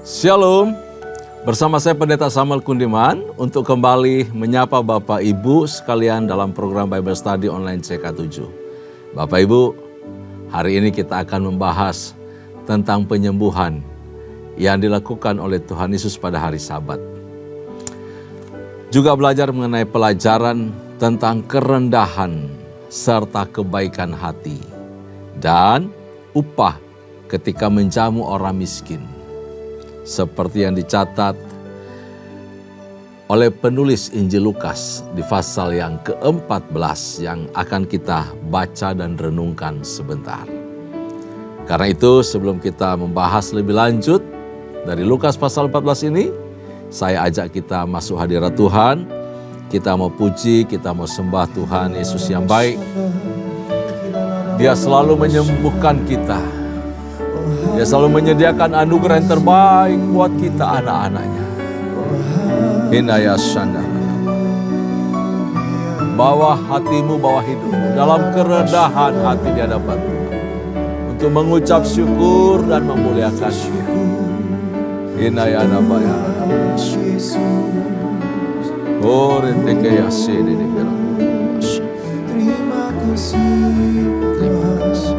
Shalom, bersama saya Pendeta Samuel Kundiman untuk kembali menyapa Bapak Ibu sekalian dalam program Bible Study Online CK7. Bapak Ibu, hari ini kita akan membahas tentang penyembuhan yang dilakukan oleh Tuhan Yesus pada hari Sabat. Juga belajar mengenai pelajaran tentang kerendahan serta kebaikan hati dan upah ketika menjamu orang miskin. Seperti yang dicatat oleh penulis Injil Lukas di pasal yang ke-14 yang akan kita baca dan renungkan sebentar. Karena itu sebelum kita membahas lebih lanjut dari Lukas pasal 14 ini, saya ajak kita masuk hadirat Tuhan. Kita mau puji, kita mau sembah Tuhan Yesus yang baik. Dia selalu menyembuhkan kita. Dia selalu menyediakan anugerah yang terbaik buat kita anak-anaknya. Hinaya Shanda. Bawa hatimu, bawa hidup dalam kerendahan hati di hadapan Tuhan. Untuk mengucap syukur dan memuliakan Dia. Hinaya Nabaya. Oh, renteke ya sede di bilang. Terima kasih, terima kasih.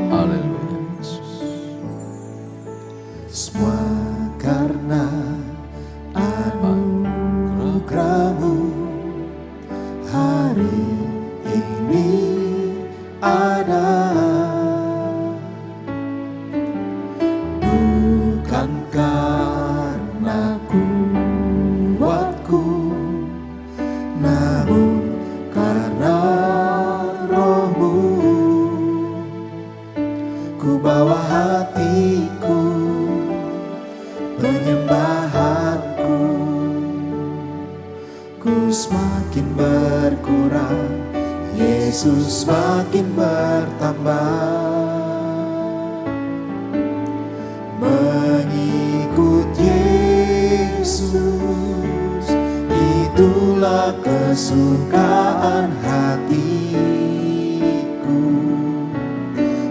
Haleluya. Semua karena anugerah-Mu hari ini ada. Bukan karena kuatku, namun karena Roh-Mu. Ku bawa hatiku, penyembahanku. Ku semakin berkurang, Yesus semakin bertambah. Mengikut Yesus, itulah kesukaan hatiku.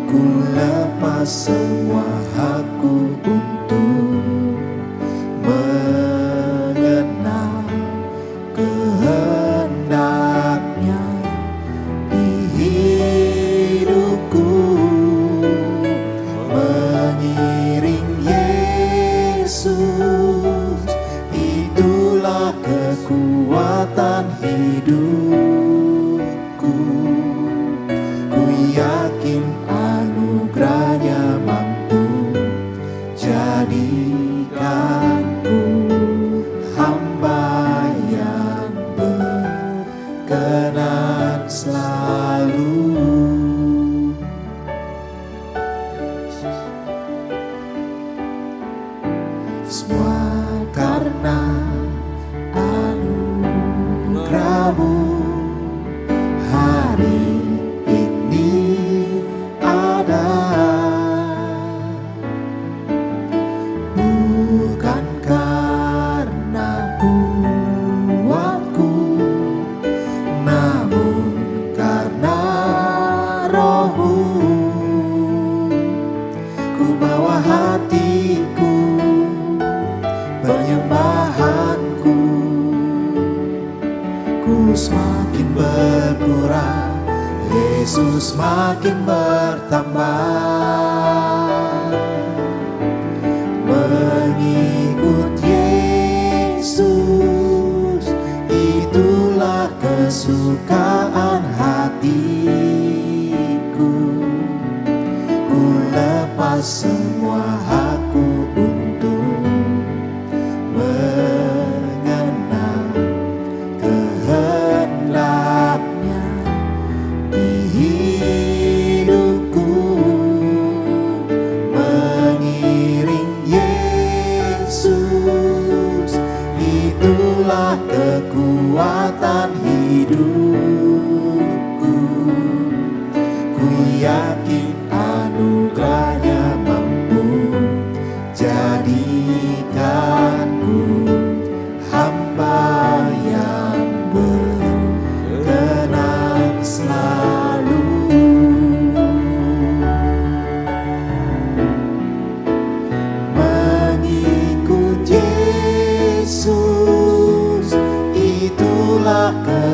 Ku lepas semua hakku untuk mengenal kehendaknya di hidupku. Mengiring Yesus, itulah kekuatan hidupku. Ku yakin anugerahnya mampu jadikanku hamba yang berkenan selalu. Semua karena anugerah-Mu hari ini ada. Bukan karena kuatku, namun karena Roh-Mu. Ku bawa hatiku, penyembahanku. Ku semakin berkurang, Yesus semakin bertambah. Mengikut Yesus, itulah kesukaan hatiku. Ku lepas semua hakku untuk mengenal kehendaknya di hidupku. Mengiring Yesus, itulah kekuatan hidupku. Ku yakin anugerahnya mampu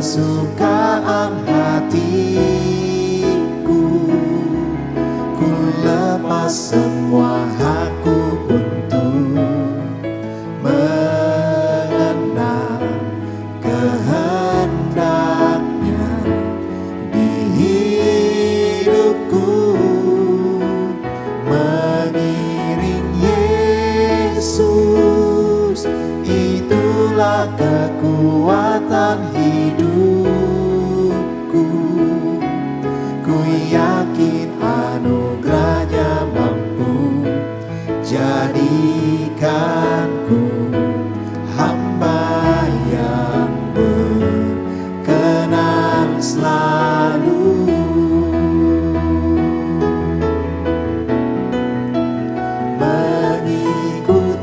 kesukaan hatiku. Ku lepas semua hakku untuk mengenal kehendaknya di hidupku. Mengiring Yesus, itulah kekuatan hidupku. Ku yakin anugerahnya mampu jadikanku hamba yang berkenan selalu. Mengikut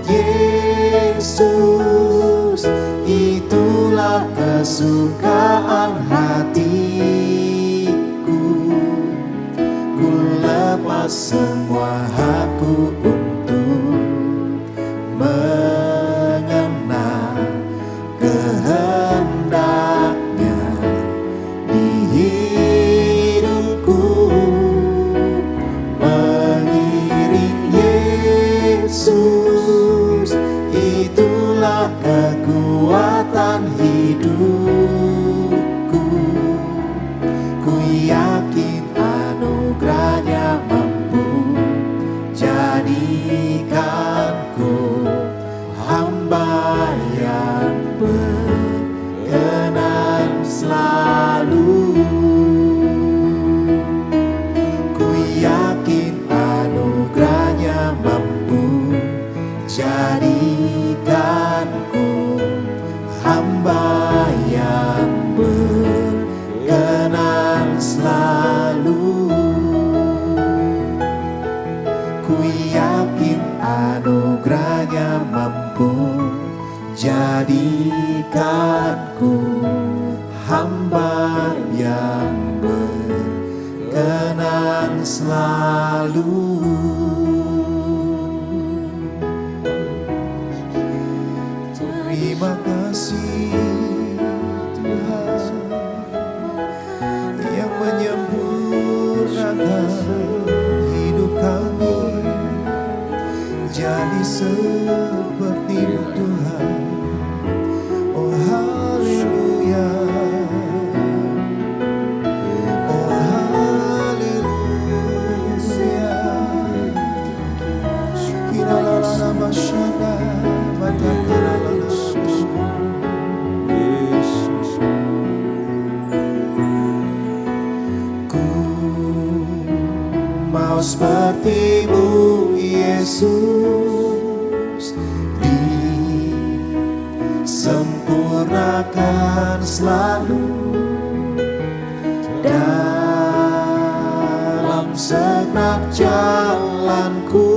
Yesus, itulah kesukaan hatiku. Ku lepas semua hakku untuk mengenal kehendaknya di hidupku. Mengiring Yesus, itulah kekuatan hidupku. Ku yakin anugerahnya mampu jadikanku hamba yang berkenan selalu. Ku yakin anugerahnya mampu jadikanku hamba yang berkenan selalu. Ku yakin anugerahnya mampu jadikanku hamba yang berkenan selalu. Terima kasih Tuhan yang menyempurnakan hidup kami jadi seperti-Mu Tuhan. Oh haleluya, oh haleluya. Kiralala masyada matakirala. Mau seperti-Mu Yesus, disempurnakan selalu dalam segenap jalanku,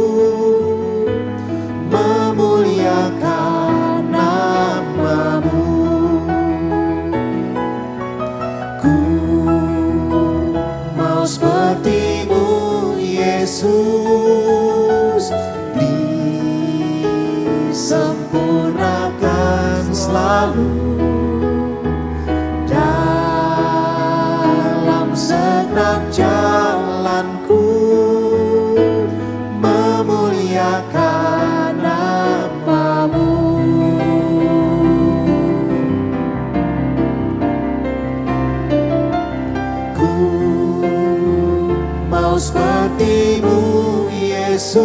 memuliakan nama-Mu. Ku mau seperti-Mu Yesus, disempurnakan selalu dalam segenap jalanku, memuliakan nama-Mu. Ku mau seperti-Mu Yesus,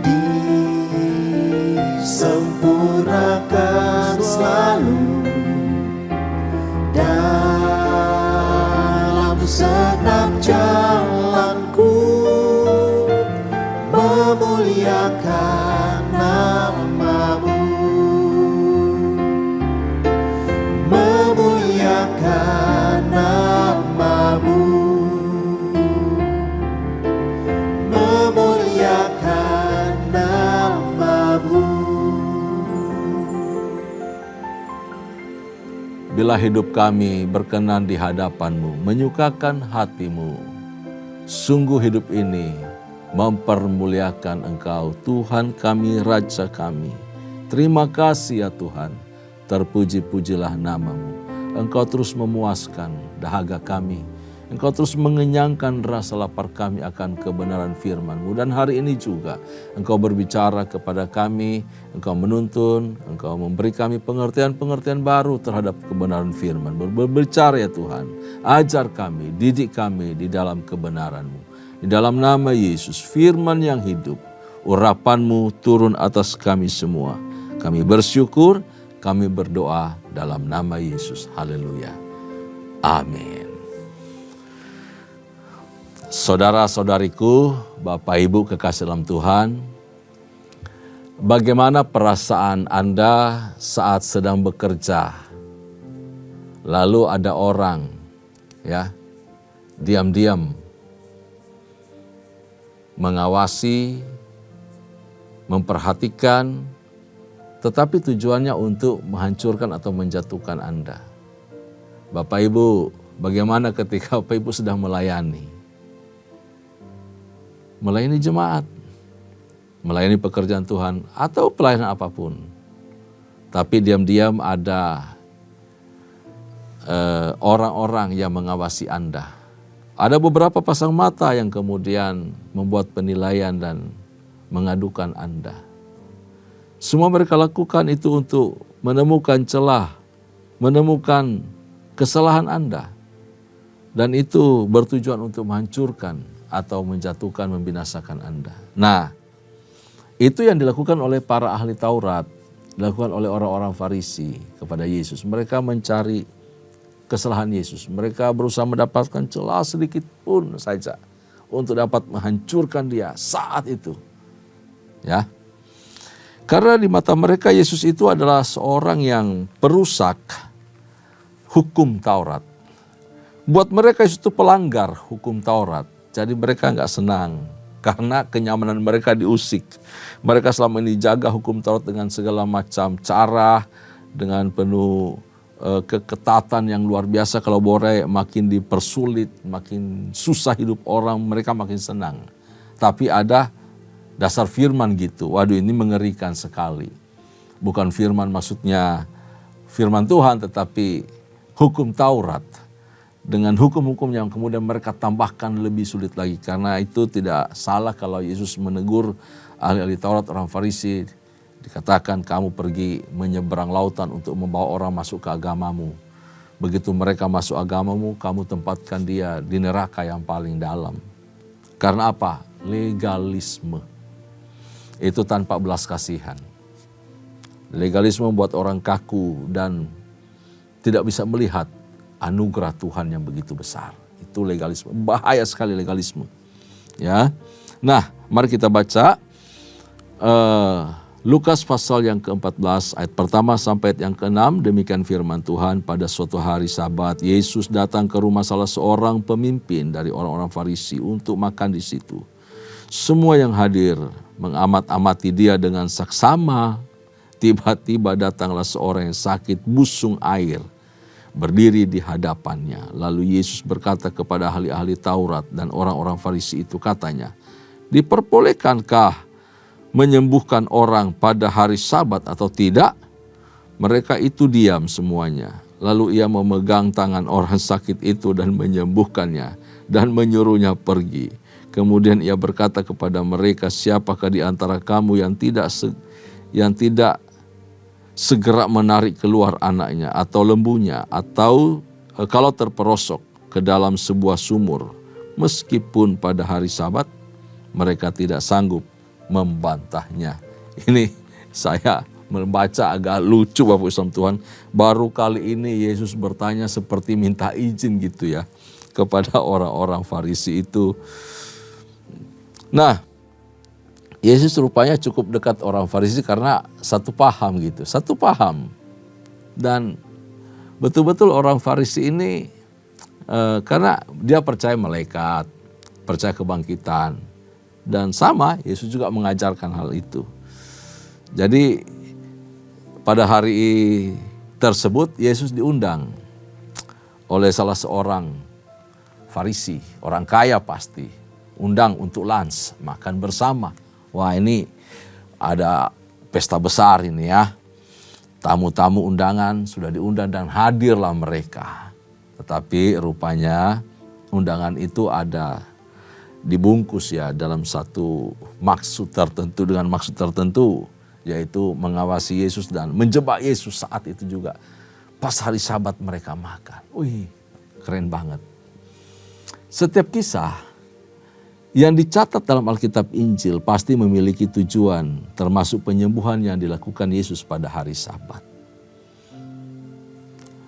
disempurnakan selalu dalam segenap jalanku, memuliakan nama-Mu. Memuliakan nama-Mu. Memuliakan nama-Mu. Bila hidup kami berkenan di hadapan-Mu, menyukakan hati-Mu, sungguh hidup ini mempermuliakan Engkau, Tuhan kami, Raja kami. Terima kasih ya Tuhan, terpuji-pujilah nama-Mu. Engkau terus memuaskan dahaga kami. Engkau terus mengenyangkan rasa lapar kami akan kebenaran firman-Mu. Dan hari ini juga Engkau berbicara kepada kami, Engkau menuntun, Engkau memberi kami pengertian-pengertian baru terhadap kebenaran firman. Berbicara ya Tuhan, ajar kami, didik kami di dalam kebenaran-Mu. Di dalam nama Yesus, firman yang hidup, urapan-Mu turun atas kami semua. Kami bersyukur, kami berdoa dalam nama Yesus. Haleluya. Amin. Saudara-saudariku, Bapak Ibu kekasih dalam Tuhan, bagaimana perasaan Anda saat sedang bekerja? Lalu ada orang diam-diam mengawasi, memperhatikan, tetapi tujuannya untuk menghancurkan atau menjatuhkan Anda. Bapak Ibu, bagaimana ketika Bapak Ibu sedang melayani jemaat, melayani pekerjaan Tuhan, atau pelayanan apapun. Tapi diam-diam ada orang-orang yang mengawasi Anda. Ada beberapa pasang mata yang kemudian membuat penilaian dan mengadukan Anda. Semua mereka lakukan itu untuk menemukan celah, menemukan kesalahan Anda. Dan itu bertujuan untuk menghancurkan atau menjatuhkan, membinasakan Anda. Nah, itu yang dilakukan oleh para ahli Taurat, dilakukan oleh orang-orang Farisi kepada Yesus. Mereka mencari kesalahan Yesus. Mereka berusaha mendapatkan celah sedikit pun saja untuk dapat menghancurkan dia saat itu. Ya. Karena di mata mereka Yesus itu adalah seorang yang perusak hukum Taurat. Buat mereka Yesus itu pelanggar hukum Taurat. Jadi mereka nggak senang karena kenyamanan mereka diusik. Mereka selama ini jaga hukum Taurat dengan segala macam cara, dengan penuh keketatan yang luar biasa. Kalau boleh makin dipersulit, makin susah hidup orang, mereka makin senang. Tapi ada dasar firman gitu, waduh ini mengerikan sekali. Bukan firman maksudnya firman Tuhan, tetapi hukum Taurat. Dengan hukum-hukum yang kemudian mereka tambahkan lebih sulit lagi. Karena itu tidak salah kalau Yesus menegur ahli-ahli Taurat, orang Farisi. Dikatakan kamu pergi menyeberang lautan untuk membawa orang masuk ke agamamu. Begitu mereka masuk agamamu, kamu tempatkan dia di neraka yang paling dalam. Karena apa? Legalisme. Itu tanpa belas kasihan. Legalisme membuat orang kaku dan tidak bisa melihat anugerah Tuhan yang begitu besar. Itu legalisme. Bahaya sekali legalisme. Ya. Nah, mari kita baca Lukas pasal yang ke-14 ayat pertama sampai ayat yang ke-6. Demikian firman Tuhan. Pada suatu hari Sabat, Yesus datang ke rumah salah seorang pemimpin dari orang-orang Farisi untuk makan di situ. Semua yang hadir mengamat-amati dia dengan saksama. Tiba-tiba datanglah seorang yang sakit busung air, berdiri di hadapannya. Lalu Yesus berkata kepada ahli-ahli Taurat dan orang-orang Farisi itu, katanya, diperbolehkankah menyembuhkan orang pada hari Sabat atau tidak? Mereka itu diam semuanya. Lalu ia memegang tangan orang sakit itu dan menyembuhkannya dan menyuruhnya pergi. Kemudian ia berkata kepada mereka, siapakah di antara kamu yang tidak segera menarik keluar anaknya atau lembunya, atau kalau terperosok ke dalam sebuah sumur, meskipun pada hari Sabat? Mereka tidak sanggup membantahnya. Ini saya membaca agak lucu Bapak Islam Tuhan. Baru kali ini Yesus bertanya seperti minta izin gitu ya kepada orang-orang Farisi itu. Nah, Yesus rupanya cukup dekat orang Farisi karena satu paham gitu, satu paham. Dan betul-betul orang Farisi ini karena dia percaya malaikat, percaya kebangkitan. Dan sama Yesus juga mengajarkan hal itu. Jadi pada hari tersebut Yesus diundang oleh salah seorang Farisi, orang kaya pasti, undang untuk lunch, makan bersama. Wah ini ada pesta besar ini ya. tamu-tamu undangan sudah diundang dan hadirlah mereka. Tetapi rupanya undangan itu ada dibungkus ya dalam satu maksud tertentu, dengan maksud tertentu, yaitu mengawasi Yesus dan menjebak Yesus saat itu juga. Pas hari Sabat mereka makan. Wih, keren banget. Setiap kisah yang dicatat dalam Alkitab Injil pasti memiliki tujuan, termasuk penyembuhan yang dilakukan Yesus pada hari Sabat.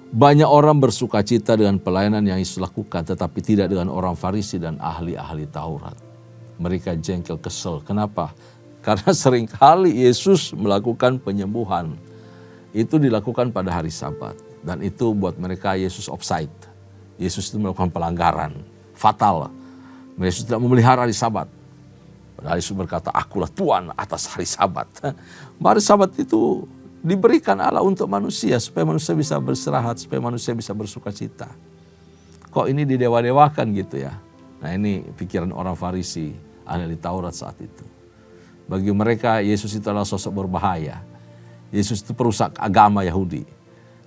Banyak orang bersuka cita dengan pelayanan yang Yesus lakukan, tetapi tidak dengan orang Farisi dan ahli-ahli Taurat. Mereka jengkel, kesel. Kenapa? Karena seringkali Yesus melakukan penyembuhan. Itu dilakukan pada hari Sabat. Dan itu buat mereka Yesus offside. Yesus itu melakukan pelanggaran. Fatal. Yesus tidak memelihara hari Sabat. Padahal Yesus berkata, akulah Tuhan atas hari Sabat. Hari Sabat itu diberikan Allah untuk manusia, supaya manusia bisa beristirahat, supaya manusia bisa bersuka cita. Kok ini didewa-dewakan gitu ya? Nah, ini pikiran orang Farisi, ahli Taurat saat itu. Bagi mereka Yesus itu adalah sosok berbahaya. Yesus itu perusak agama Yahudi.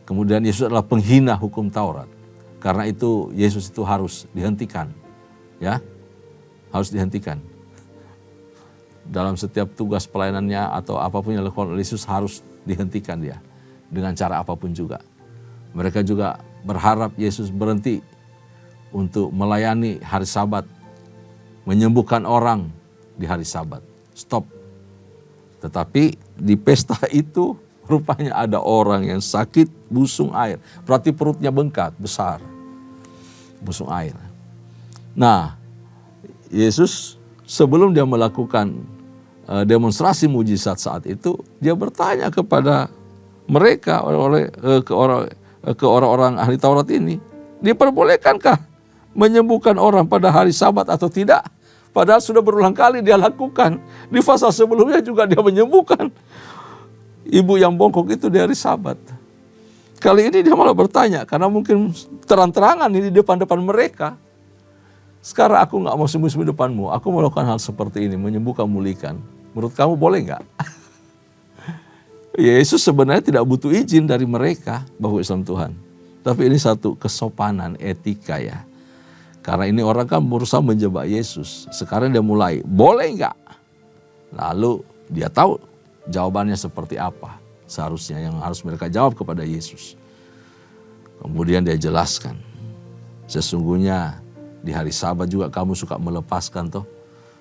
Kemudian Yesus adalah penghina hukum Taurat. Karena itu Yesus itu harus dihentikan. Ya, harus dihentikan. Dalam setiap tugas pelayanannya atau apapun yang dilakukan oleh Yesus harus dihentikan dia. Dengan cara apapun juga. Mereka juga berharap Yesus berhenti untuk melayani hari Sabat. Menyembuhkan orang di hari Sabat. Stop. Tetapi di pesta itu rupanya ada orang yang sakit busung air. Berarti perutnya bengkak, besar. Busung air. Nah, Yesus sebelum dia melakukan demonstrasi mujizat saat itu, dia bertanya kepada mereka, ke orang-orang ahli Taurat ini, diperbolehkankah menyembuhkan orang pada hari Sabat atau tidak? Padahal sudah berulang kali dia lakukan. Di fase sebelumnya juga dia menyembuhkan ibu yang bongkok itu di hari Sabat. Kali ini dia malah bertanya, karena mungkin terang-terangan ini di depan-depan mereka. Sekarang aku gak mau sembuh-sembuh depanmu, aku melakukan hal seperti ini, menyembuhkan, memulihkan. Menurut kamu boleh gak? Yesus sebenarnya tidak butuh izin dari mereka, Bapak Islam Tuhan. Tapi ini satu kesopanan, etika ya. Karena ini orang kan berusaha menjebak Yesus. Sekarang dia mulai, boleh gak? Lalu dia tahu jawabannya seperti apa. Seharusnya yang harus mereka jawab kepada Yesus. Kemudian dia jelaskan, sesungguhnya di hari Sabat juga kamu suka melepaskan toh.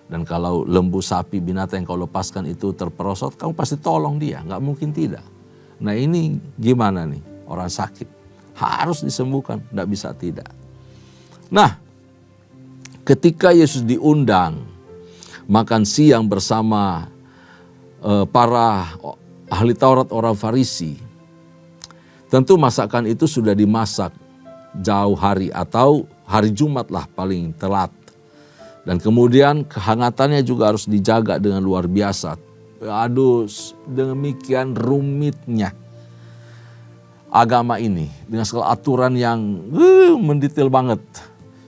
Dan kalau lembu, sapi, binatang yang kau lepaskan itu terperosot, kamu pasti tolong dia. Gak mungkin tidak. Nah ini gimana nih? Orang sakit harus disembuhkan, gak bisa tidak. Nah, ketika Yesus diundang makan siang bersama para ahli Taurat, orang Farisi, tentu masakan itu sudah dimasak jauh hari atau hari Jumat lah paling telat. Dan kemudian kehangatannya juga harus dijaga dengan luar biasa. Aduh, demikian rumitnya agama ini. Dengan segala aturan yang mendetail banget.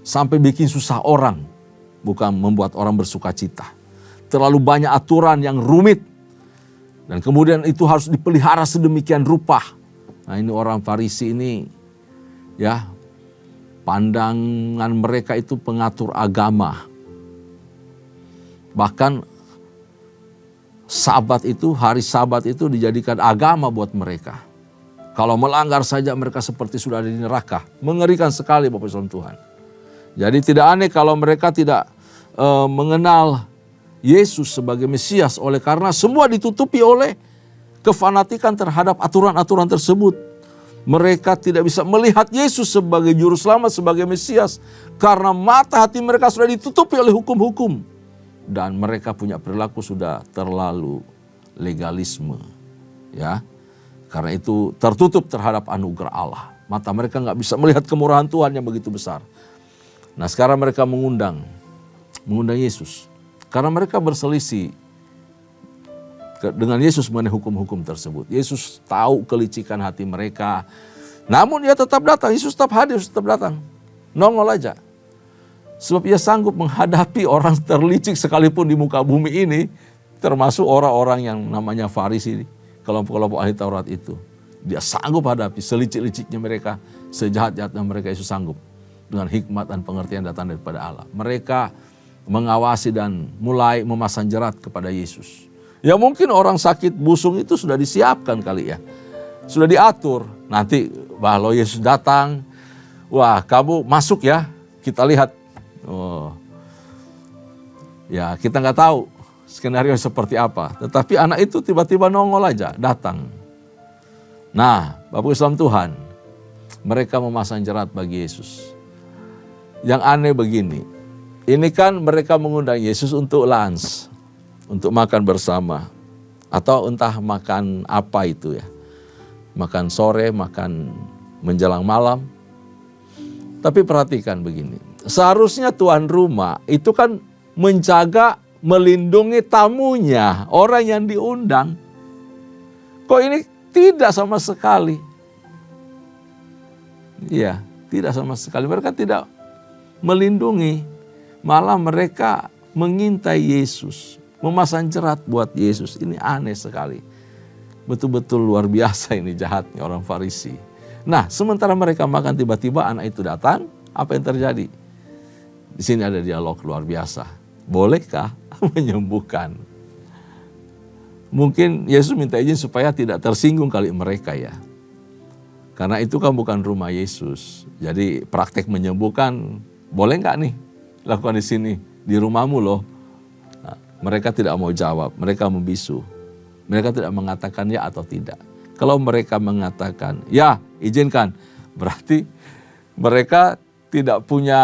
Sampai bikin susah orang. Bukan membuat orang bersuka cita. Terlalu banyak aturan yang rumit. Dan kemudian itu harus dipelihara sedemikian rupa. Nah ini orang Farisi ini ya, pandangan mereka itu pengatur agama. Bahkan Sabat itu, hari Sabat itu dijadikan agama buat mereka. Kalau melanggar saja mereka seperti sudah ada di neraka. Mengerikan sekali Bapak Islam Tuhan. Jadi tidak aneh kalau mereka tidak mengenal Yesus sebagai Mesias. Oleh karena semua ditutupi oleh kefanatikan terhadap aturan-aturan tersebut. Mereka tidak bisa melihat Yesus sebagai Juru Selamat, sebagai Mesias. Karena mata hati mereka sudah ditutupi oleh hukum-hukum. Dan mereka punya perilaku sudah terlalu legalisme. Ya, karena itu tertutup terhadap anugerah Allah. Mata mereka gak bisa melihat kemurahan Tuhan yang begitu besar. Nah sekarang mereka mengundang Yesus. Karena mereka berselisih dengan Yesus mengenai hukum-hukum tersebut. Yesus tahu kelicikan hati mereka. Namun dia tetap datang, Yesus tetap hadir, tetap datang. Nongol aja. Sebab ia sanggup menghadapi orang terlicik sekalipun di muka bumi ini. Termasuk orang-orang yang namanya Farisi, kelompok-kelompok ahli Taurat itu. Dia sanggup hadapi selicik-liciknya mereka, sejahat-jahatnya mereka, Yesus sanggup. Dengan hikmat dan pengertian datang daripada Allah. Mereka mengawasi dan mulai memasang jerat kepada Yesus. Ya mungkin orang sakit busung itu sudah disiapkan kali ya. Sudah diatur. Nanti kalau Yesus datang, wah kamu masuk ya, kita lihat. Oh, ya kita nggak tahu skenario seperti apa. Tetapi anak itu tiba-tiba nongol aja, datang. Nah, Bapak Islam Tuhan, mereka memasang jerat bagi Yesus. Yang aneh begini, ini kan mereka mengundang Yesus untuk lunch, untuk makan bersama. Atau entah makan apa itu ya. Makan sore, makan menjelang malam. Tapi perhatikan begini, seharusnya tuan rumah itu kan menjaga, melindungi tamunya, orang yang diundang. Kok ini tidak sama sekali? Iya, tidak sama sekali. Mereka tidak melindungi, malah mereka mengintai Yesus, memasang jerat buat Yesus. Ini aneh sekali. Betul-betul luar biasa ini jahatnya orang Farisi. Nah, sementara mereka makan, tiba-tiba anak itu datang, apa yang terjadi? Di sini ada dialog luar biasa. Bolehkah menyembuhkan? Mungkin Yesus minta izin supaya tidak tersinggung kali mereka ya. Karena itu kan bukan rumah Yesus. Jadi praktek menyembuhkan boleh nggak nih lakukan di sini, di rumahmu loh. Nah, mereka tidak mau jawab, mereka membisu. Mereka tidak mengatakan ya atau tidak. Kalau mereka mengatakan ya izinkan, berarti mereka tidak punya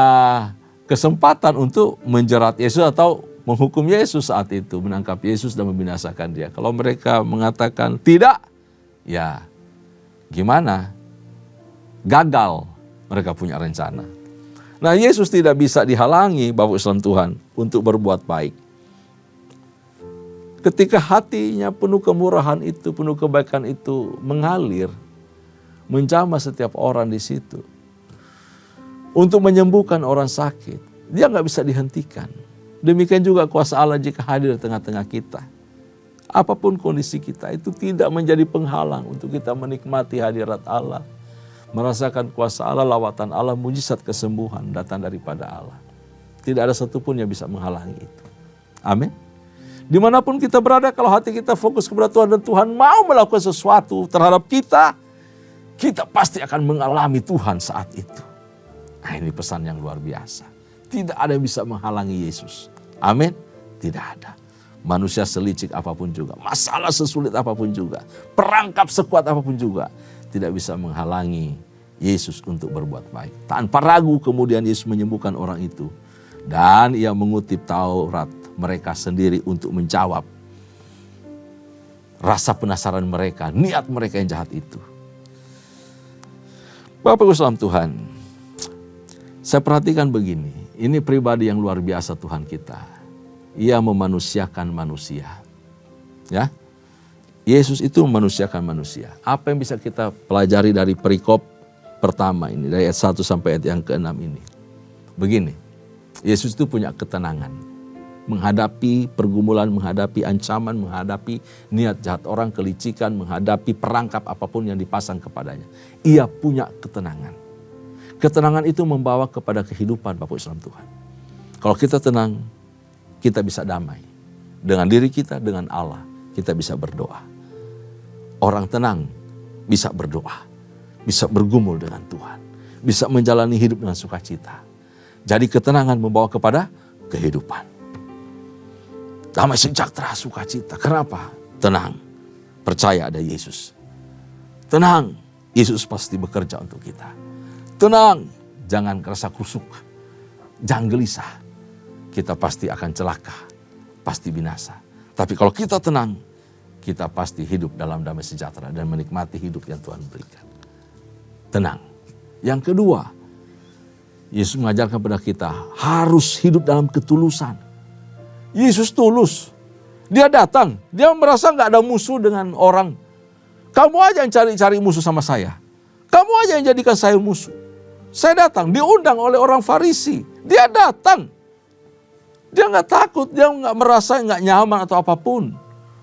kesempatan untuk menjerat Yesus atau menghukum Yesus saat itu, menangkap Yesus dan membinasakan dia. Kalau mereka mengatakan tidak, ya gimana? Gagal mereka punya rencana. Nah, Yesus tidak bisa dihalangi, Bapak Islam Tuhan, untuk berbuat baik. Ketika hatinya penuh kemurahan itu, penuh kebaikan itu mengalir, menjamah setiap orang di situ. Untuk menyembuhkan orang sakit, dia nggak bisa dihentikan. Demikian juga kuasa Allah jika hadir di tengah-tengah kita. Apapun kondisi kita, itu tidak menjadi penghalang untuk kita menikmati hadirat Allah. Merasakan kuasa Allah, lawatan Allah, mujizat kesembuhan datang daripada Allah. Tidak ada satupun yang bisa menghalangi itu. Amin. Dimanapun kita berada, kalau hati kita fokus kepada Tuhan dan Tuhan mau melakukan sesuatu terhadap kita, kita pasti akan mengalami Tuhan saat itu. Nah, ini pesan yang luar biasa. Tidak ada yang bisa menghalangi Yesus. Amin. Tidak ada. Manusia selicik apapun juga, masalah sesulit apapun juga, perangkap sekuat apapun juga, tidak bisa menghalangi Yesus untuk berbuat baik. Tanpa ragu kemudian Yesus menyembuhkan orang itu. Dan ia mengutip Taurat mereka sendiri untuk menjawab rasa penasaran mereka, niat mereka yang jahat itu. Bapak Islam Tuhan, saya perhatikan begini, ini pribadi yang luar biasa Tuhan kita. Ia memanusiakan manusia. Ya, Yesus itu memanusiakan manusia. Apa yang bisa kita pelajari dari perikop pertama ini, dari ayat 1 sampai ayat yang ke-6 ini? Begini, Yesus itu punya ketenangan. Menghadapi pergumulan, menghadapi ancaman, menghadapi niat jahat orang, kelicikan, menghadapi perangkap apapun yang dipasang kepadanya. Ia punya ketenangan. Ketenangan itu membawa kepada kehidupan Bapak Islam Tuhan. Kalau kita tenang, kita bisa damai. Dengan diri kita, dengan Allah, kita bisa berdoa. Orang tenang bisa berdoa, bisa bergumul dengan Tuhan, bisa menjalani hidup dengan sukacita. Jadi ketenangan membawa kepada kehidupan. Damai sejahtera, sukacita. Kenapa? Tenang, percaya ada Yesus. Tenang, Yesus pasti bekerja untuk kita. Tenang, jangan kerasa kusuk, jangan gelisah. Kita pasti akan celaka, pasti binasa. Tapi kalau kita tenang, kita pasti hidup dalam damai sejahtera dan menikmati hidup yang Tuhan berikan. Tenang. Yang kedua, Yesus mengajarkan kepada kita harus hidup dalam ketulusan. Yesus tulus. Dia datang, dia merasa gak ada musuh dengan orang. Kamu aja yang cari-cari musuh sama saya. Kamu aja yang jadikan saya musuh. Saya datang, diundang oleh orang Farisi. Dia datang. Dia gak takut, dia gak merasa gak nyaman atau apapun.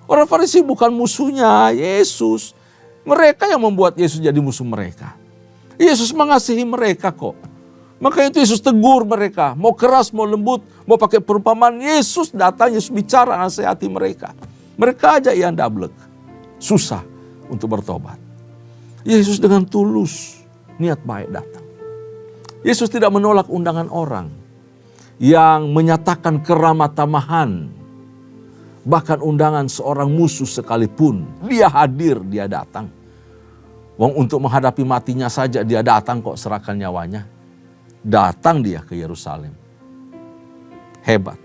Orang Farisi bukan musuhnya Yesus. Mereka yang membuat Yesus jadi musuh mereka. Yesus mengasihi mereka kok. Makanya itu Yesus tegur mereka. Mau keras, mau lembut, mau pakai perumpamaan. Yesus datang, Yesus bicara, nasihati mereka. Mereka aja yang dablek. Susah untuk bertobat. Yesus dengan tulus, niat baik datang. Yesus tidak menolak undangan orang yang menyatakan keramah tamahan. Bahkan undangan seorang musuh sekalipun, dia hadir, dia datang. Wong untuk menghadapi matinya saja dia datang kok, serahkan nyawanya. Datang dia ke Yerusalem. Hebat.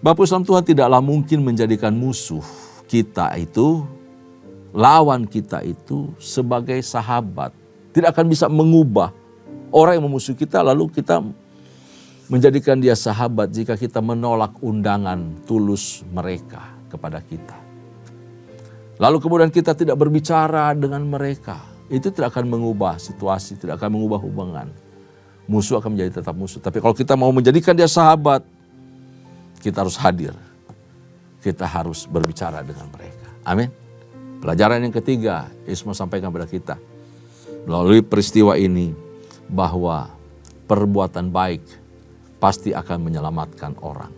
Bapak Islam, Tuhan tidaklah mungkin menjadikan musuh kita itu, lawan kita itu sebagai sahabat. Tidak akan bisa mengubah orang yang memusuhi kita lalu kita menjadikan dia sahabat jika kita menolak undangan tulus mereka kepada kita. Lalu kemudian kita tidak berbicara dengan mereka. Itu tidak akan mengubah situasi, tidak akan mengubah hubungan. Musuh akan menjadi tetap musuh. Tapi kalau kita mau menjadikan dia sahabat, kita harus hadir. Kita harus berbicara dengan mereka. Amin. Pelajaran yang ketiga, Yesus mau sampaikan kepada kita melalui peristiwa ini bahwa perbuatan baik pasti akan menyelamatkan orang.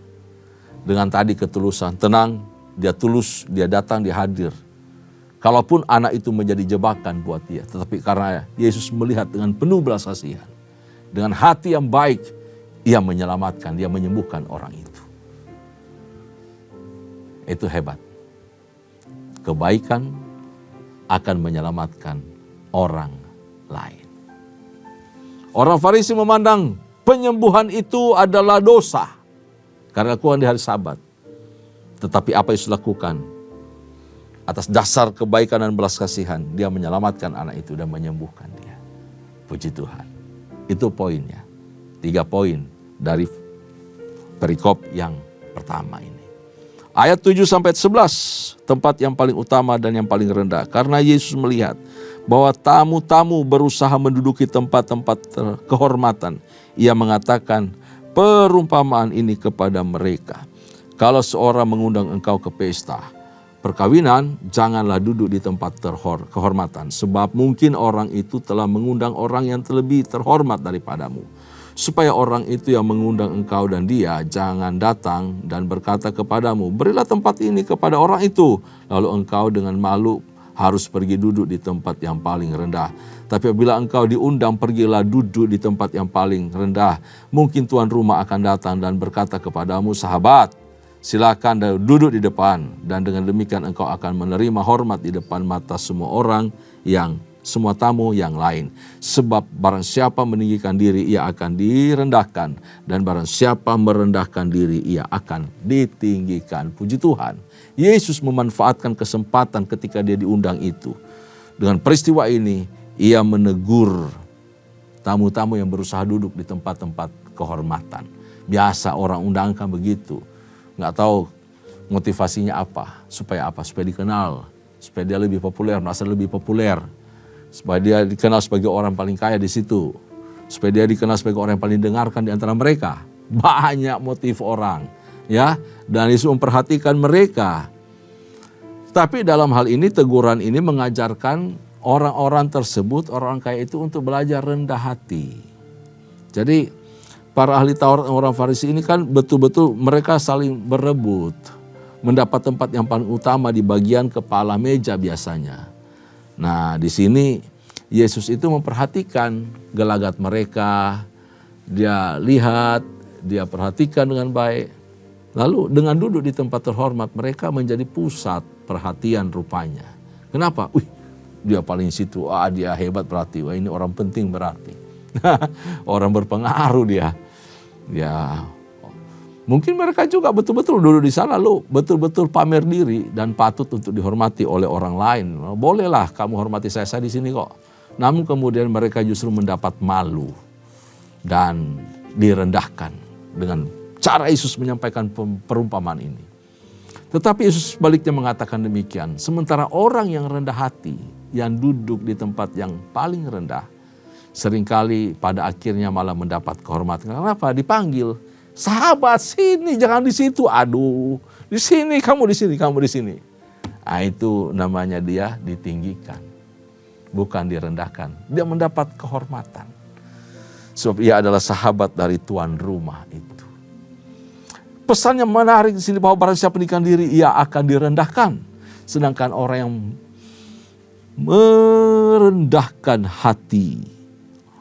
Dengan tadi ketulusan, tenang, dia tulus, dia datang, dia hadir. Kalaupun anak itu menjadi jebakan buat dia, tetapi karena Yesus melihat dengan penuh belas kasihan, dengan hati yang baik, ia menyelamatkan, dia menyembuhkan orang itu. Itu hebat. Kebaikan akan menyelamatkan orang lain. Orang Farisi memandang penyembuhan itu adalah dosa karena lakukan di hari Sabat. Tetapi apa Yesus lakukan? Atas dasar kebaikan dan belas kasihan, dia menyelamatkan anak itu dan menyembuhkan dia. Puji Tuhan. Itu poinnya. 3 poin dari perikop yang pertama ini. Ayat 7-11, tempat yang paling utama dan yang paling rendah. Karena Yesus melihat bahwa tamu-tamu berusaha menduduki tempat-tempat kehormatan. Ia mengatakan perumpamaan ini kepada mereka. Kalau seorang mengundang engkau ke pesta perkawinan, janganlah duduk di tempat kehormatan. Sebab mungkin orang itu telah mengundang orang yang lebih terhormat daripadamu. Supaya orang itu yang mengundang engkau dan dia jangan datang dan berkata kepadamu, berilah tempat ini kepada orang itu. Lalu engkau dengan malu harus pergi duduk di tempat yang paling rendah. Tapi apabila engkau diundang, pergilah duduk di tempat yang paling rendah. Mungkin tuan rumah akan datang dan berkata kepadamu, sahabat, silakan duduk di depan. Dan dengan demikian engkau akan menerima hormat di depan mata semua tamu yang lain. Sebab barang siapa meninggikan diri, ia akan direndahkan. Dan barang siapa merendahkan diri, ia akan ditinggikan. Puji Tuhan. Yesus memanfaatkan kesempatan ketika dia diundang itu. Dengan peristiwa ini, ia menegur tamu-tamu yang berusaha duduk di tempat-tempat kehormatan. Biasa orang undangkan begitu. Nggak tahu motivasinya apa. Supaya apa? Supaya dikenal. Supaya dia lebih populer, merasa lebih populer. Supaya dia dikenal sebagai orang paling kaya di situ. Supaya dia dikenal sebagai orang yang paling dengarkan di antara mereka. Banyak motif orang. Ya, dan Yesus memperhatikan mereka. Tapi dalam hal ini teguran ini mengajarkan orang-orang tersebut, orang kaya itu untuk belajar rendah hati. Jadi para ahli Taurat orang Farisi ini kan betul-betul mereka saling berebut. Mendapat tempat yang paling utama di bagian kepala meja biasanya. Nah, di sini Yesus itu memperhatikan gelagat mereka. Dia lihat, dia perhatikan dengan baik. Lalu dengan duduk di tempat terhormat, mereka menjadi pusat perhatian rupanya. Kenapa? Dia paling situ, dia hebat berarti. Wah, ini orang penting berarti. Orang berpengaruh dia. Ya, mungkin mereka juga betul-betul duduk di sana, betul-betul pamer diri dan patut untuk dihormati oleh orang lain. Bolehlah kamu hormati saya di sini kok. Namun kemudian mereka justru mendapat malu dan direndahkan dengan cara Yesus menyampaikan perumpamaan ini. Tetapi Yesus sebaliknya mengatakan demikian. Sementara orang yang rendah hati, yang duduk di tempat yang paling rendah, seringkali pada akhirnya malah mendapat kehormatan. Kenapa? Dipanggil. Sahabat, sini, jangan di situ. Aduh, di sini, kamu di sini, kamu di sini. Nah, itu namanya dia ditinggikan, bukan direndahkan. Dia mendapat kehormatan. Sebab ia adalah sahabat dari tuan rumah itu. Pesannya menarik di sini bahwa barang siapa menikahkan diri, ia akan direndahkan. Sedangkan orang yang merendahkan hati,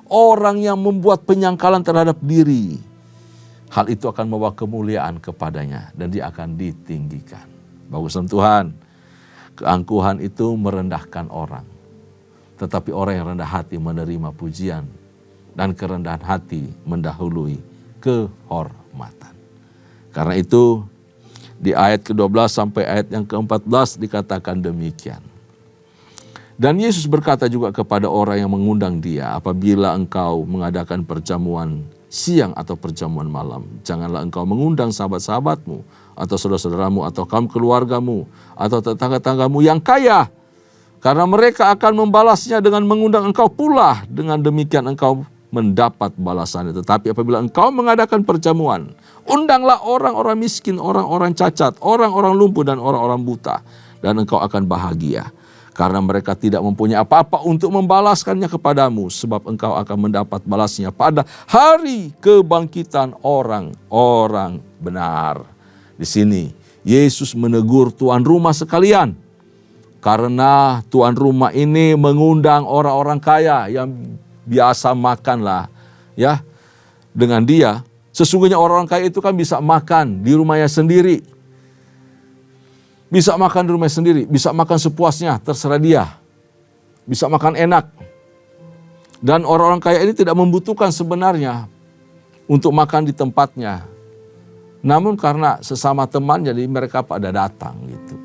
orang yang membuat penyangkalan terhadap diri, hal itu akan membawa kemuliaan kepadanya dan dia akan ditinggikan. Bagus Tuhan, keangkuhan itu merendahkan orang. Tetapi orang yang rendah hati menerima pujian dan kerendahan hati mendahului kehormatan. Karena itu di ayat ke-12 sampai ayat yang ke-14 dikatakan demikian. Dan Yesus berkata juga kepada orang yang mengundang dia, apabila engkau mengadakan perjamuan siang atau perjamuan malam, janganlah engkau mengundang sahabat-sahabatmu atau saudara-saudaramu atau kaum keluargamu atau tetangga-tanggamu yang kaya, karena mereka akan membalasnya dengan mengundang engkau pula. Dengan demikian engkau mendapat balasannya. Tetapi apabila engkau mengadakan perjamuan, undanglah orang-orang miskin, orang-orang cacat, orang-orang lumpuh dan orang-orang buta, dan engkau akan bahagia. Karena mereka tidak mempunyai apa-apa untuk membalaskannya kepadamu, sebab engkau akan mendapat balasnya pada hari kebangkitan orang-orang benar. Di sini Yesus menegur tuan rumah sekalian, karena tuan rumah ini mengundang orang-orang kaya yang biasa makanlah ya dengan dia. Sesungguhnya orang-orang kaya itu kan bisa makan di rumahnya sendiri. Bisa makan di rumahnya sendiri, bisa makan sepuasnya, terserah dia. Bisa makan enak. Dan orang-orang kaya ini tidak membutuhkan sebenarnya untuk makan di tempatnya. Namun karena sesama teman jadi mereka pada datang gitu.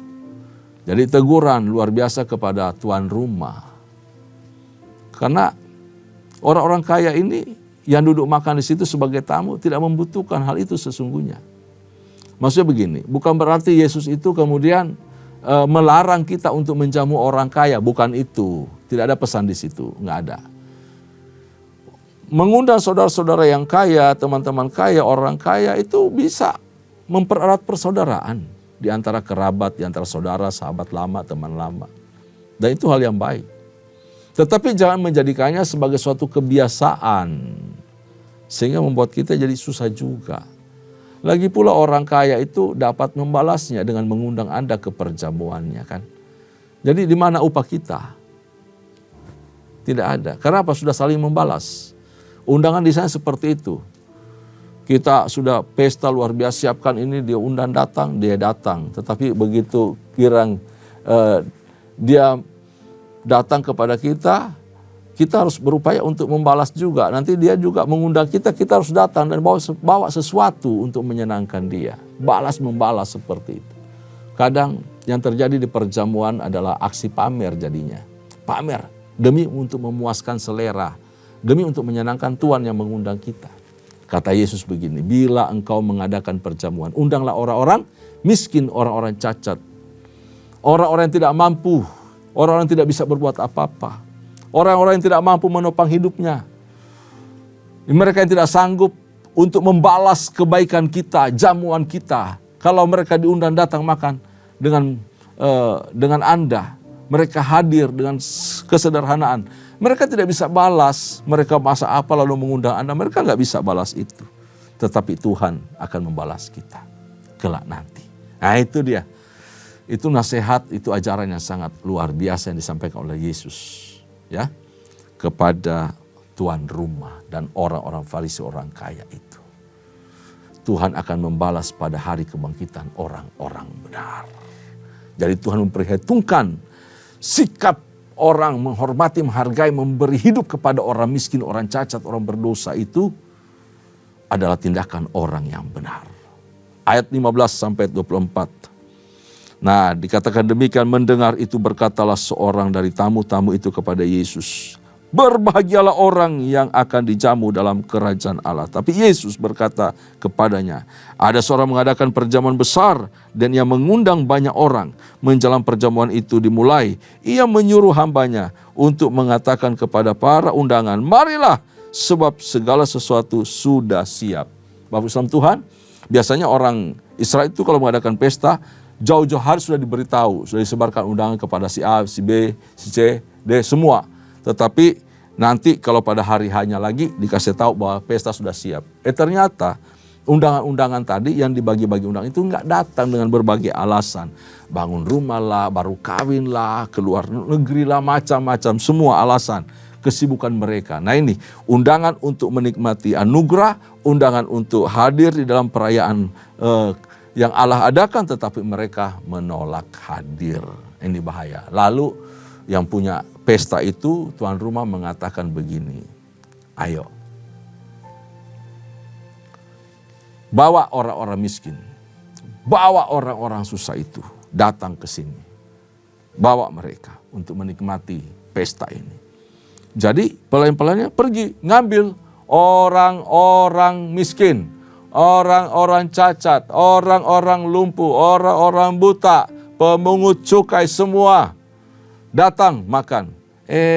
Jadi teguran luar biasa kepada tuan rumah. Karena orang-orang kaya ini yang duduk makan di situ sebagai tamu tidak membutuhkan hal itu sesungguhnya. Maksudnya begini, bukan berarti Yesus itu kemudian melarang kita untuk menjamu orang kaya, bukan itu. Tidak ada pesan di situ, nggak ada. Mengundang saudara-saudara yang kaya, teman-teman kaya, orang kaya itu bisa mempererat persaudaraan di antara kerabat, di antara saudara, sahabat lama, teman lama. Dan itu hal yang baik. Tetapi jangan menjadikannya sebagai suatu kebiasaan, sehingga membuat kita jadi susah juga. Lagi pula orang kaya itu dapat membalasnya dengan mengundang Anda ke perjamuannya kan. Jadi di mana upah kita? Tidak ada. Karena apa? Sudah saling membalas. Undangan di sana seperti itu. Kita sudah pesta luar biasa, siapkan ini, dia undang datang, dia datang. Tetapi begitu kirang dia datang kepada kita, kita harus berupaya untuk membalas juga. Nanti dia juga mengundang kita, kita harus datang dan bawa sesuatu untuk menyenangkan dia. Balas membalas seperti itu. Kadang yang terjadi di perjamuan adalah aksi pamer jadinya. Pamer demi untuk memuaskan selera, demi untuk menyenangkan Tuhan yang mengundang kita. Kata Yesus begini, bila engkau mengadakan perjamuan, undanglah orang-orang miskin, orang-orang cacat, orang-orang yang tidak mampu, orang-orang yang tidak bisa berbuat apa-apa. Orang-orang yang tidak mampu menopang hidupnya. Mereka yang tidak sanggup untuk membalas kebaikan kita, jamuan kita. Kalau mereka diundang datang makan dengan Anda. Mereka hadir dengan kesederhanaan. Mereka tidak bisa balas. Mereka masak apa lalu mengundang Anda. Mereka nggak bisa balas itu. Tetapi Tuhan akan membalas kita kelak nanti. Nah itu dia. Itu nasihat, itu ajaran yang sangat luar biasa yang disampaikan oleh Yesus. Ya, kepada tuan rumah dan orang-orang Farisi, orang kaya itu. Tuhan akan membalas pada hari kebangkitan orang-orang benar. Jadi Tuhan memperhitungkan sikap orang menghormati, menghargai, memberi hidup kepada orang miskin, orang cacat, orang berdosa itu adalah tindakan orang yang benar. Ayat 15 sampai 24. Nah, dikatakan demikian, mendengar itu berkatalah seorang dari tamu-tamu itu kepada Yesus, berbahagialah orang yang akan dijamu dalam kerajaan Allah. Tapi Yesus berkata kepadanya, ada seorang mengadakan perjamuan besar dan ia mengundang banyak orang. Menjelang perjamuan itu dimulai, ia menyuruh hambanya untuk mengatakan kepada para undangan, marilah sebab segala sesuatu sudah siap. Bapak Islam Tuhan, biasanya orang Israel itu kalau mengadakan pesta, Jauh-jauh hari sudah diberitahu, sudah disebarkan undangan kepada si A, si B, si C, D, semua. Tetapi nanti kalau pada hari hanya lagi dikasih tahu bahwa pesta sudah siap. Ternyata undangan-undangan tadi yang dibagi-bagi undangan itu nggak datang dengan berbagai alasan. Bangun rumah lah, baru kawin lah, keluar negeri lah, macam-macam, semua alasan. Kesibukan mereka. Nah ini undangan untuk menikmati anugerah, undangan untuk hadir di dalam perayaan yang Allah adakan, tetapi mereka menolak hadir. Ini bahaya. Lalu yang punya pesta itu, tuan rumah mengatakan begini, ayo bawa orang-orang miskin, bawa orang-orang susah itu datang ke sini. Bawa mereka untuk menikmati pesta ini. Jadi pelayan-pelayannya pergi ngambil orang-orang miskin, orang-orang cacat, orang-orang lumpuh, orang-orang buta, pemungut cukai semua datang makan.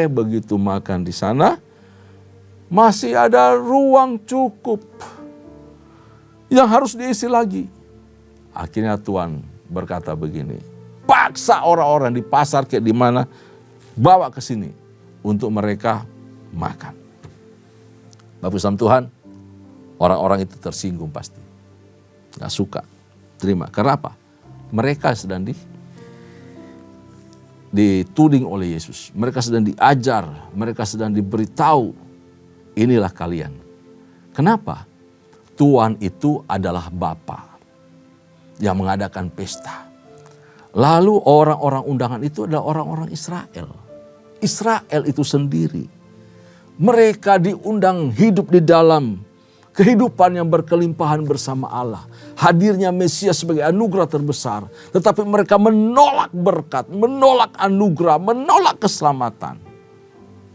Begitu makan di sana masih ada ruang cukup yang harus diisi lagi. Akhirnya Tuhan berkata begini, paksa orang-orang di pasar kayak di mana, bawa ke sini untuk mereka makan. Bapak Ibu Tuhan, orang-orang itu tersinggung pasti. Gak suka, terima. Kenapa? Mereka sedang dituding oleh Yesus. Mereka sedang diajar, mereka sedang diberitahu, inilah kalian. Kenapa? Tuhan itu adalah Bapa yang mengadakan pesta. Lalu orang-orang undangan itu adalah orang-orang Israel. Israel itu sendiri. Mereka diundang hidup di dalam kehidupan yang berkelimpahan bersama Allah. Hadirnya Mesias sebagai anugerah terbesar. Tetapi mereka menolak berkat, menolak anugerah, menolak keselamatan.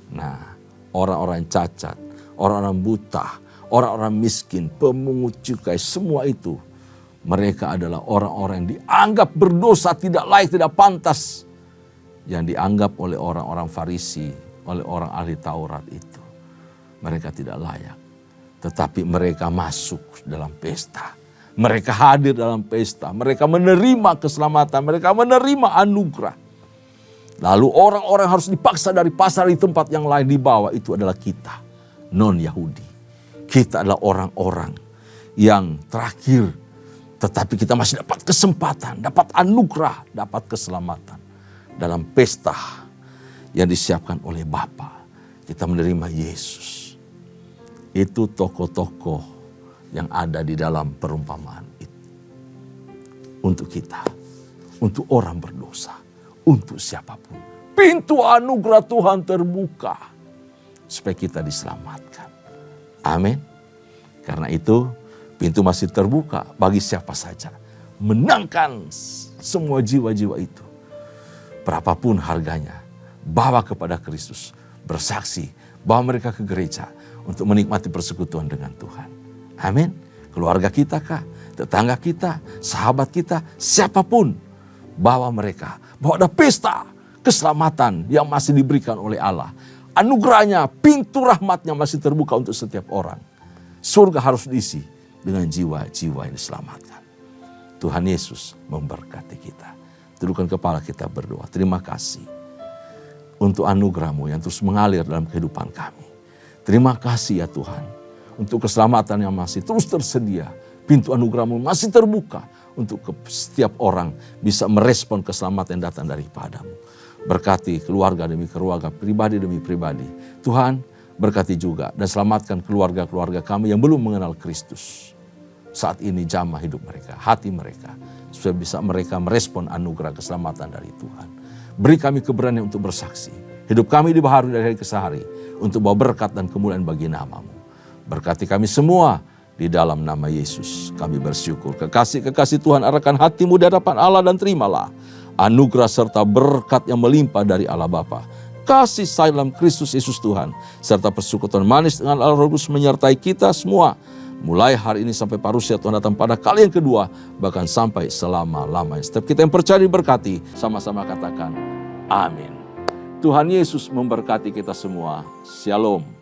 Nah, orang-orang cacat, orang-orang buta, orang-orang miskin, pemungut cukai, semua itu. Mereka adalah orang-orang yang dianggap berdosa, tidak layak, tidak pantas. Yang dianggap oleh orang-orang Farisi, oleh orang ahli Taurat itu. Mereka tidak layak. Tetapi mereka masuk dalam pesta. Mereka hadir dalam pesta. Mereka menerima keselamatan. Mereka menerima anugerah. Lalu orang-orang harus dipaksa dari pasar di tempat yang lain dibawa. Itu adalah kita, non-Yahudi. Kita adalah orang-orang yang terakhir. Tetapi kita masih dapat kesempatan, dapat anugerah, dapat keselamatan. Dalam pesta yang disiapkan oleh Bapa, kita menerima Yesus. Itu tokoh-tokoh yang ada di dalam perumpamaan itu. Untuk kita, untuk orang berdosa, untuk siapapun. Pintu anugerah Tuhan terbuka supaya kita diselamatkan. Amin. Karena itu pintu masih terbuka bagi siapa saja. Menangkan semua jiwa-jiwa itu. Berapapun harganya, bawa kepada Kristus, bersaksi, bawa mereka ke gereja untuk menikmati persekutuan dengan Tuhan. Amin. Keluarga kita kah, tetangga kita, sahabat kita, siapapun, bawa mereka. Bahwa ada pesta keselamatan yang masih diberikan oleh Allah. Anugerahnya, pintu rahmatnya masih terbuka untuk setiap orang. Surga harus diisi dengan jiwa-jiwa yang diselamatkan. Tuhan Yesus memberkati kita. Tundukkan kepala kita berdoa. Terima kasih untuk anugerah-Mu yang terus mengalir dalam kehidupan kami. Terima kasih ya Tuhan untuk keselamatan yang masih terus tersedia. Pintu anugerah-Mu masih terbuka untuk setiap orang bisa merespon keselamatan yang datang daripada-Mu. Berkati keluarga demi keluarga, pribadi demi pribadi. Tuhan berkati juga dan selamatkan keluarga-keluarga kami yang belum mengenal Kristus. Saat ini jamah hidup mereka, hati mereka. Supaya bisa mereka merespon anugerah keselamatan dari Tuhan. Beri kami keberanian untuk bersaksi. Hidup kami dibaharui dari hari ke hari. Untuk bawa berkat dan kemuliaan bagi nama-Mu. Berkati kami semua di dalam nama Yesus. Kami bersyukur. Kekasih-kekasih Tuhan arahkan hatimu di hadapan Allah dan terimalah anugerah serta berkat yang melimpah dari Allah Bapa. Kasih sayang dalam Kristus Yesus Tuhan. Serta persekutuan manis dengan Allah Roh Kudus menyertai kita semua. Mulai hari ini sampai parusia Tuhan datang pada kali yang kedua. Bahkan sampai selama-lamanya. Setiap kita yang percaya diberkati. Sama-sama katakan amin. Tuhan Yesus memberkati kita semua. Shalom.